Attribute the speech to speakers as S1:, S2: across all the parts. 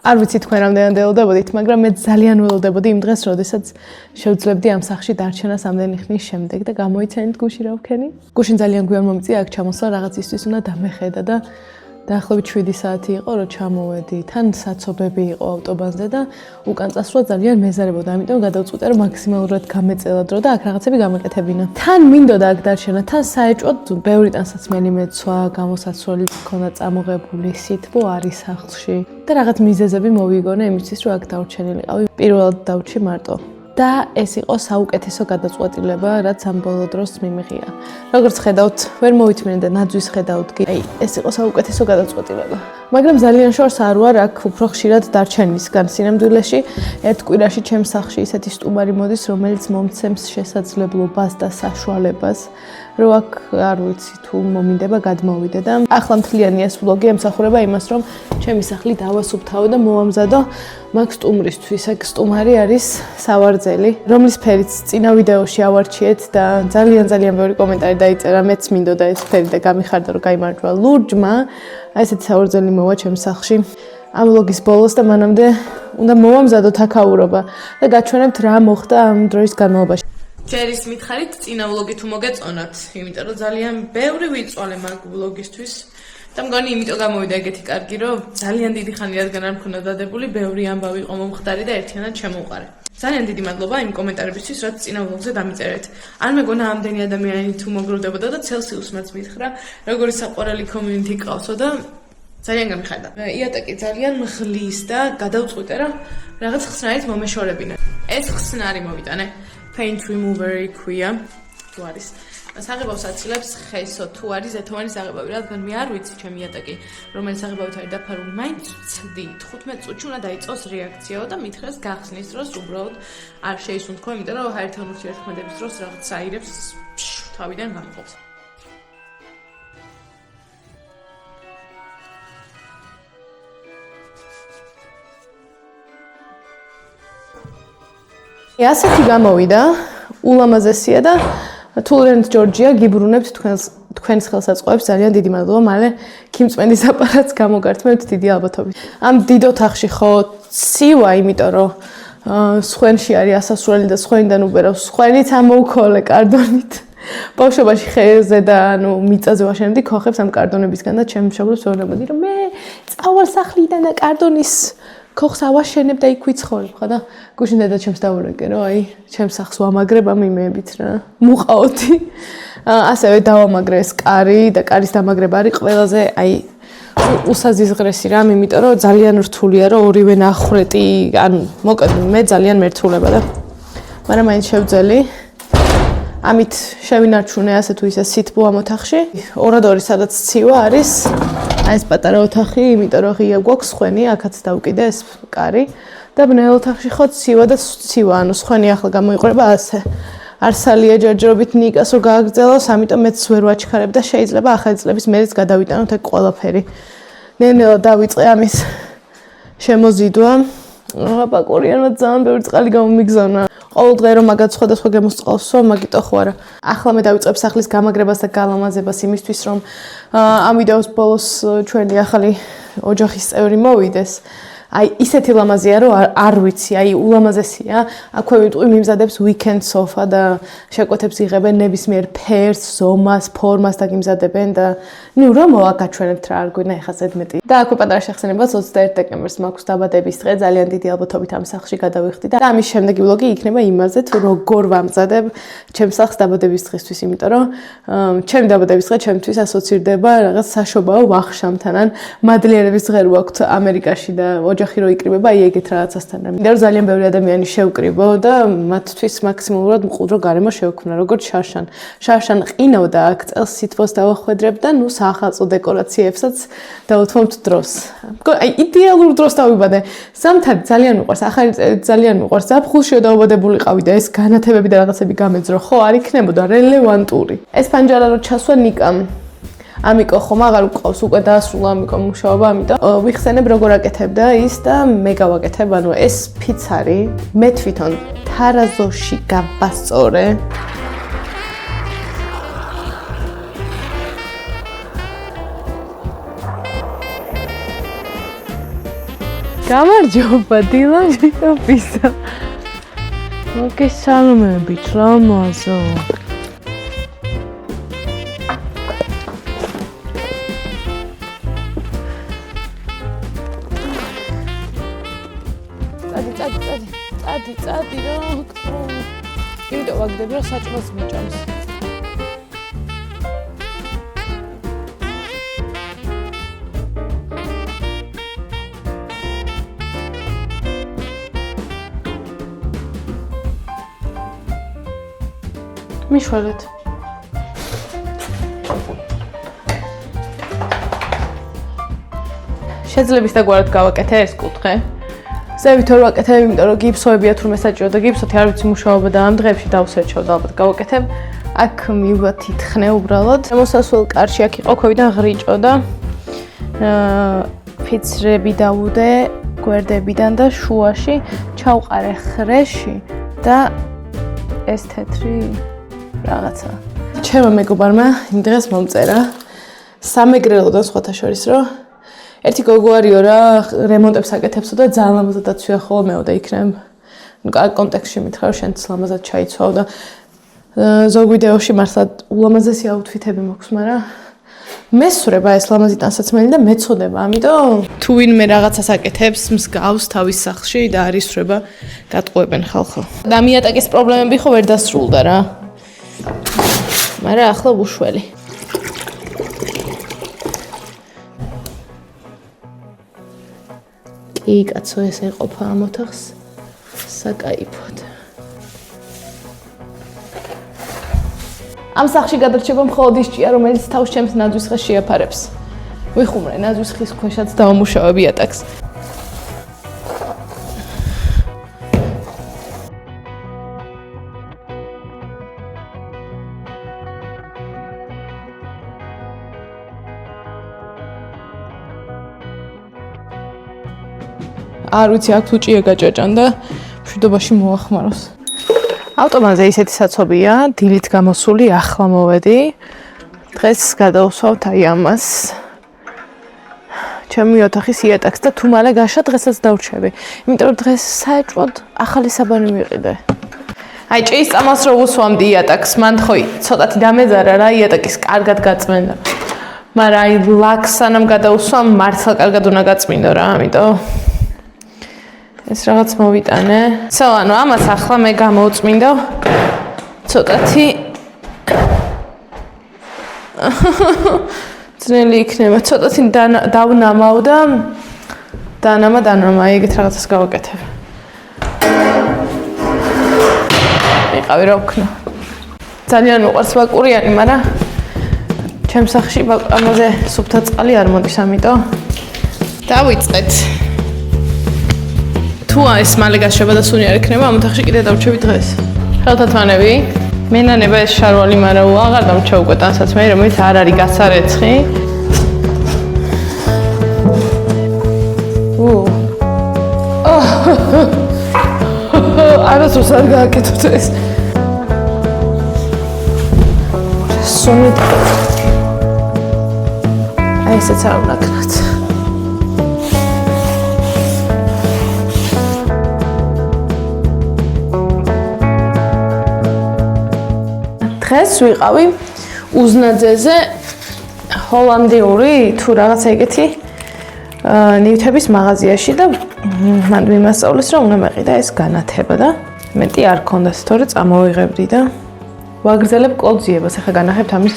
S1: არ ვიცი თქვენ რამდენად ველოდებოდით, მაგრამ მე ძალიან ველოდებოდი იმ დღეს, როდესაც შევძლებდი ამ სახლში დარჩენას ამდენი ხნის შემდეგ და გამოიცანით გუში რა ვქენი. გუშინ ძალიან გვიან მომიწია აქ ჩამოსვლა, რაღაცისთვის უნდა დამეხედა და დაახლოებით 7 საათი იყო, რომ ჩამოვედი. თან საცობები იყო ავტობანზე და უკან წასვლა ძალიან მეზარებოდა, ამიტომ გადავწყვიტე, რომ მაქსიმალურად გამეწელა დრო და აქ რაღაცები გამეკეთებინა. თან მინდოდა აქ დარჩენა, თან საეჭვოდ ბევრი ტანსაცმელი მეცვა, გამოსაცვლელიც მქონდა წამოღებული, სითბო არის სახლში და რაღაც მიზეზები მოვიგონე იმისთვის, რომ აქ დავრჩენილიყავი. პირველად დავჭი მარტო. და ეს იყო საუკეთესო გადაწყვეტილება, რაც ამ ბოლო დროს მიმიღია. როგორც ხედავთ, ვერ მოვითმინე და ნაძვის ხედავთ კი. ეს იყო საუკეთესო გადაწყვეტილება. მაგრამ ძალიან შორს არ ვარ აქ უფრო ხშირად დარჩენისგან სინამდვილეში. ერთ კვირაში ჩემს სახლში ისეთი სტუმარი მოდის, რომელიც მომცემს შესაძლებლობას და საშუალებას, რომ აქ არ ვიცი თუ მომინდება გადმოვიდე და ახლა მთლიანი ეს ვლოგი ემსახურება იმას, რომ ჩემი სახლი დავასუფთავო და მოვამზადო მაგ სტუმრისთვის. აქ სტუმარი არის სავარძელი, რომლის ფერიც წინა ვიდეოში ავარჩიეთ და ძალიან ბევრი კომენტარი დაიწერა. მეც მინდოდა ეს ფერი და გამიხარდა, რომ გაიმარჯვა ლურჯმა. აი ესეთი სავარძელი მოვა ჩემს სახლში. ამ ვლოგის ბოლოს და მანამდე უნდა მოვამზადოთ აქაურობა და გაჩვენებთ რა მოხდა ამ დროის განმავლობაში. ჯერის მითხარით წინა ვლოგი თუ მოგეწონათ, იმიტომ რომ ძალიან ბევრი ვიწვალე მაგ ვლოგისთვის და მგონი იმიტომ გამოვიდა ეგეთი კარგი, რომ ძალიან დიდი ხანი რადგან არ მქონდა დადებული, ბევრი ამბავი იყო მომხდარი და ერთიანად შემოვყარე. ძალიან დიდი მადლობა იმ კომენტარებისთვის, რაც წინა ვლოგზე დამიწერეთ. არ მეგონა ამდენი ადამიანი თუ მოგროვდებოდა და ცელსიუსმაც მითხრა, როგორი საყვარელი community ყავსო და ძალიან გამიხარდა. იატაკი ძალიან მღლის და გადავწყვიტე, რომ რაღაც ხსნარით მომეშორებინა. ეს ხსნარი მოვიტანე. Paint remover-ი ქვია, თუ არის. საღებავს აცილებს ხესო, თუ არის ეთოვანი საღებავი, რადგან მე არ ვიცი ჩემი იატაკი, რომელი საღებავით არის დაფარული, მაინც ვცდი 15 წუთში უნდა დაიწყოს რეაქციაო და მითხრეს გახსნის დროს უბრალოდ არ შეისუნთქო, იმიტომ რომ ჰაერთან ურთიერთქმედების დროს რაღაც აირებს თავიდან გამყოფს. ასეთი გამოვიდა, ულამაზესია და თულრენდ ჯორჯია გიბრუნებთ თქვენს ხელსაწყოებს. ძალიან დიდი მადლობა. მალე ქიმწმენდის აპარატს გამოგართმევთ დიდი ალბათობით. ამ დიდ ოთახში ხო ცივა, იმიტომ რომ სხვენში არის ასასვლელი და სხვენიდან უბერავს. სხვენიც ამოუქოლე კარდონით. ბავშვობაში ხეზე და მიწაზე ვაშენებდი ქოხებს ამ კარდონებისგან და ჩემი მშობლებს ვეუბნებოდი, რომ მე წავალ სახლიდან და კარდონის ქოხს ავაშენებ და იქ ვიცხოვრებ ხა და გუშინ დედა ჩემს დავურეკე, რომ აი ჩემს სახლს ვამაგრებ ამ იმეებით რა. მუყაოთი. ასევე დავამაგრე ეს კარი და კარის დამაგრება არის ყველაზე აი უსაზიზღრესი რამ, იმიტომ რომ ძალიან რთულია რომ ორივე ნახრეტი, ანუ მოკლედ მე ძალიან მერცულება და მაგრამ მაინც შევძელი. ამით შევინარჩუნე ასე თუ ისე სითბო ამ ოთახში. ორადორი სადაც ცივა არის. აი ეს პატარა ოთახი, იმიტომ რომ ღია გვაქვს სხვენი, აქაც დავკიდე ეს კარი და ბნელ ოთახში ხო ცივა და ცივა, ანუ სხვენი ახლა გამოიყურება ასე. არსალია ჯერჯერობით ნიკას რომ გააგრძელოს, ამიტომ მეც ვერ ვაჩქარებ და შეიძლება ახალი წლების მერეც გადავიტანოთ ეგ ყველაფერი. ნელ-ნელა დავიწყე ამის შემოზიდვა. პაკორიანმა ძალიან ბევრი წყალი გამომიგზავნა. ყოველ დღე რომ მაგათ სხვადასხვა გემოს წყალსო, მაგიტო ხო არა. ახლა მე დავიწყებ სახლის გამაგრებას და გალამაზებას იმისთვის, რომ ამ ვიდეოს ბოლოს ჩვენი ახალი ოჯახის წევრი მოვიდეს. აი ისეთი ლამაზია, რომ არ ვიცი, აი ულამაზესია. აქვე ვიტყვი მიმზადებს weekend sofa და შეკვეთებს იღებენ ნებისმიერ ფერს, ზომას, ფორმას და გიმზადებენ და ნუ რომ მოვაგაჩვენებთ რა არ გვინდა ეხა ზედმეტი. და აქვე პატარა შეხსენებას 21 დეკემბერს მაქვს დაბადების დღე, ძალიან დიდი ალბათობით ამ სახლში გადავიხდი და ამის შემდეგი ვლოგი იქნება იმაზე, თუ როგორ ვამზადებ ჩემს სახლს დაბადების დღისთვის, იმიტომ რომ ჩემი დაბადების დღე ჩემთვის ასოცირდება რაღაც საშობაო ვახშამთან ან მადლიერების დღე რო აქვთ ამერიკაში და ოჯახი რო იკრიბება, აი ეგეთ რაღაცასთან. მინდა რომ ძალიან ბევრი ადამიანი შევკრიბო და მათთვის მაქსიმალურად მყუდრო გარემო შევქმნა, როგორც შარშან. შარშან ყინავდა აქ წელს სითბოს დავახვედრებ და ნუ საახალწლო დეკორაციებსაც დავუთმობთ დროს. აი იდეალურ დროს დავიბადე. ზამთარი ძალიან მიყვარს, ახალი წელი ძალიან მიყვარს. ზაფხულშიო დაუბადებულიყავი და ეს განათებები და რაღაცები გამეძრო, ხო, არ იქნებოდა რელევანტური. ეს პანჯარა რო ჩასვა ნიკამ. ამიკო ხომ აღარ უყავს, უკვე დაასრულა ამიკო მუშაობა, ამიტომ ვიხსენებ როგორ აკეთებდა ის და მე გავაკეთებ, ანუ ეს ფიცარი მე თვითონ თარაზოში გავასწორე. გამარჯობა დილა მიშოფისა. მოგესალმებით ლამაზო. წადი რა იმიტომ ვაგდები რომ საჭმელს მიჭამს. მიშველეთ. შეძლებს და გვარად გავაკეთე ეს კუთხე. ზევით ვერ ვაკეთებ, იმიტომ რომ გიფსოებია თურმე საჭირო და გიფსოთი არ ვიცი მუშაობა და ამ დღეებში დავსერჩევ და ალბათ გავაკეთებ. აქ მივათითხნე უბრალოდ. მოსასვლელ კარში აქ იყო ქვევიდან ღრიჭო და ფიცრები დავუდე გვერდებიდან და შუაში ჩავყარე ხრეში და ეს თეთრი რაღაცა. ჩემო მეგობარმა იმ დღეს მომწერა სამეგრელოდან სხვათა შორის რომ ერთი გოგო არისო რა რემონტებს აკეთებსო და ძალიან ლამაზად აცვია ხოლმეო და იქნებ კონტექსტში მითხრა რომ შენც ლამაზად ჩაიცვაო და ზოგ ვიდეოში მართლაც ულამაზესი აუთფიტები მაქვს, მაგრამ მესურება ეს ლამაზი ტანსაცმელი და მეწოდება, ამიტომ თუ ვინმე რაღაცას აკეთებს, მსგავს თავის სახლში და არისრება გატყუებენ ხალხო. და მიატაკის პრობლემები ხო ვერ დასრულდა რა. მაგრამ ახლა უშველი. კი, კაცო, ეს ეყოფა ამ ოთახს საკაიფოდ. ამ სახლში გადარჩება მხოლოდ ის ჭია, რომელიც თავს ჩემს ნაძვის ხეს შეაფარებს. ვიხუმრე ნაძვის ხის ქვეშაც დავამუშავებ იატაკს. არ ვიცი, აქ თუ ჭია გაჭაჭან და მშვიდობაში მოახმაროს. ავტომანზე ისეთი საცობია, დილით გამოსული, ახლა მოვედი. დღეს გადავსვავთ აი ამას. ჩემი ოთახის იატაკს და თუ მალე გაშა დღესაც დავრჩები. იმიტომ რომ დღეს საეჭვოდ ახალი საბანი მიყიდე. აი ჭიის წამალს რო უსვამდი იატაკს, მან ხო ცოტათი დამეძარა რა იატაკის კარგად გაწმენდა. მაგრამ აი ლაქს სანამ გადაუსვამ, მართლა კარგად უნდა გაწმინდო რა, ამიტომ ეს რაღაც მოვიტანე. ანუ ამას ახლა მე გამოვწმინდო. ცოტათი ძნელი იქნება. ცოტათი დავნამავ და დანამა, ეგეთ რაღაცას გავაკეთებ. იყავი რა ვქნა. ძალიან მოყვარს ბაკურიანი, მაგრამ ჩემ სახლში ამაზე სუფთა წყალი არ მოდის, ამიტომ დავიწყეთ. თუ ეს მალე გაშება და სუნი არ ექნება, ამ ოთახში კიდე დავრჩები დღეს. ხელთათმანები, მენანება ეს შარვალი, მაგრამ აღარ დამრჩა უკვე ტანსაცმელი, რომელიც არ არის გასარეცხი. არასდროს არ გააკეთოთ ეს. სუნი. აი ესეც არ უნდა ქნათ. დღეს ვიყავი უზნაძეზე ჰოლანდიური თუ რაღაცა ეგეთი ნივთების მაღაზიაში და მან მიმასწავლეს რომ უნდა მეყიდა ეს განათება და მეტი არ ქონდა, თორე წამოვიღებდი და ვაგრძელებ კოლძიებას. ახლა განახებთ ამის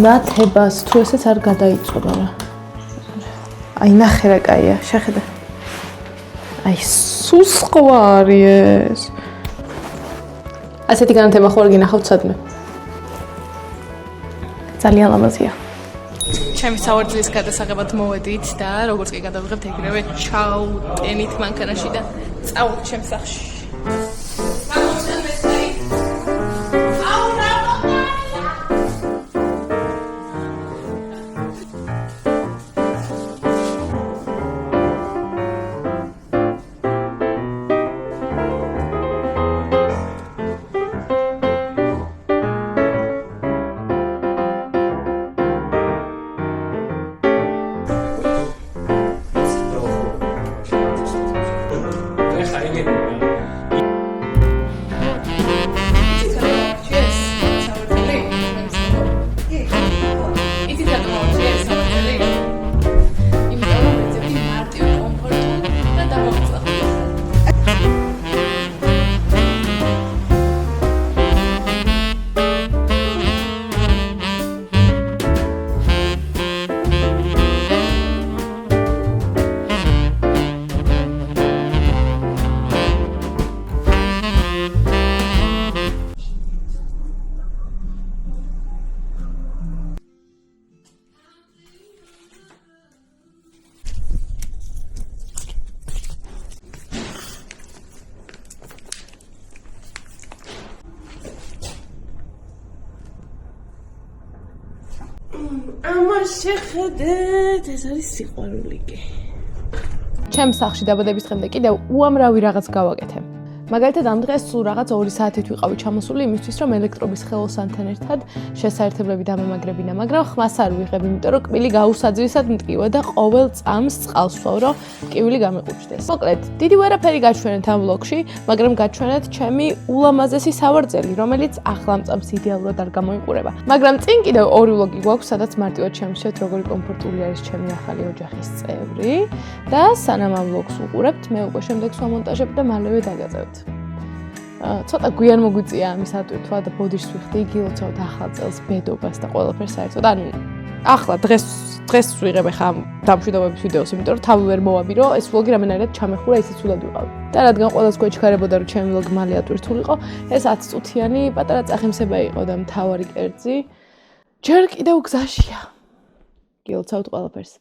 S1: ნათებას, თუ ესეც არ გადაიწურა რა. აი ნახე რა კაია, შეხედე. აი სუსხვა არის ეს. ასეთი განათება ხო არ გინახავთ სადმე. ძალიან ლამაზია. ჩემი სავარძლის გადასაღებად მოვედით და როგორც კი გადავიღებთ ეგრევე ჩავტენით მანქანაში და წავიდით ჩემს სახლში. შეხედეთ, ეს არის სიყვარული კი. ჩემს სახლში დაბადების დღემდე კიდევ უამრავი რაღაც გავაკეთე. მაგალითად ამ დღეს სულ რაღაც 2 საათით ვიყავი ჩამოსული იმისთვის რომ ელექტრობის ხელოსანთან ერთად შესაერთებლები დამემაგრებინა, მაგრამ ხმას არ ვიღებ, იმიტომ რომ კბილი გაუსაძვისად მტკივა და ყოველ წამს წყალს ვსვავ, რომ კივილი გამიყუჩდეს. მოკლედ, დიდი ვერაფერი გაჩვენეთ ამ ვლოგში, მაგრამ გაჩვენეთ ჩემი ულამაზესი სავარძელი, რომელიც ახლა ამ წამს იდეალურად არ გამოიყურება. მაგრამ წინ კიდევ 2 ვლოგი გვაქვს, სადაც მარტივად შემჩნევთ, როგორი კომფორტული არის ჩემი ახალი ოჯახის წევრი და სანამ ამ ვლოგს უყურებთ, მე უკვე შემდეგს ვამონტაჟებ და მალევე დაგაწევთ. ცოტა გვიან მოგვიწია ამის ატვირთვა და ბოდიშს ვიხდი, გილოცავთ ახალ წელს, ბედობას და ყველაფერს საერთოდ. ანუ ახლა დღეს ვიღებ ხა დამშვიდობების ვიდეოს, იმიტომ რომ თავი ვერ მოვაბირო, ეს ვლოგი რამენერად ჩამეხურა, ისიც უდად ვიყავ. და რადგან ყველას გვეჩქარებოდა რომ ჩემი ვლოგი მალე ატვირთულიყო, ეს 10 წუთიანი პატარა წახემსება იყო და მთავარი კერძი ჯერ კიდევ გზაშია. გილოცავთ ყველაფერს.